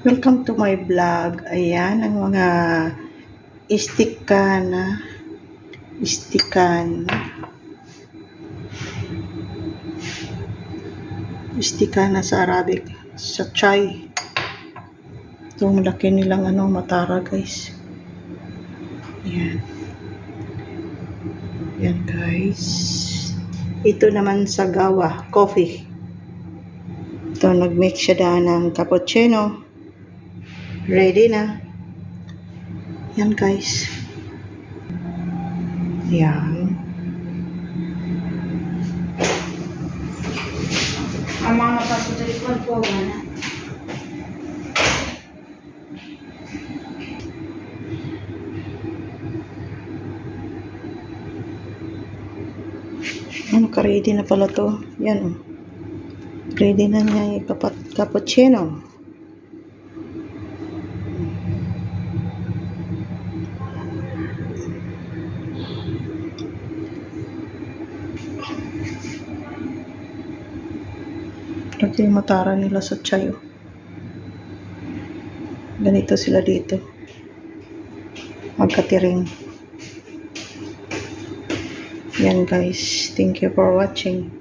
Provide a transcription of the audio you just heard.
Welcome to my vlog. Ayan, ang mga istikana. Istikana sa Arabic. Sa chai. Itong laki nilang matara, guys. Ayan. Ayan, guys. Ito naman sa gawa. Coffee. Ito, nag-mix siya ng cappuccino. Ready na. Yan, guys. Yan. Ang mga pasutulikon po na. Ready na pala to. Yan, oh. Ready na niya yung cappuccino. Lagi yung matara nila sa chai. Ganito sila dito. Magkatiring. Yan, guys. Thank you for watching.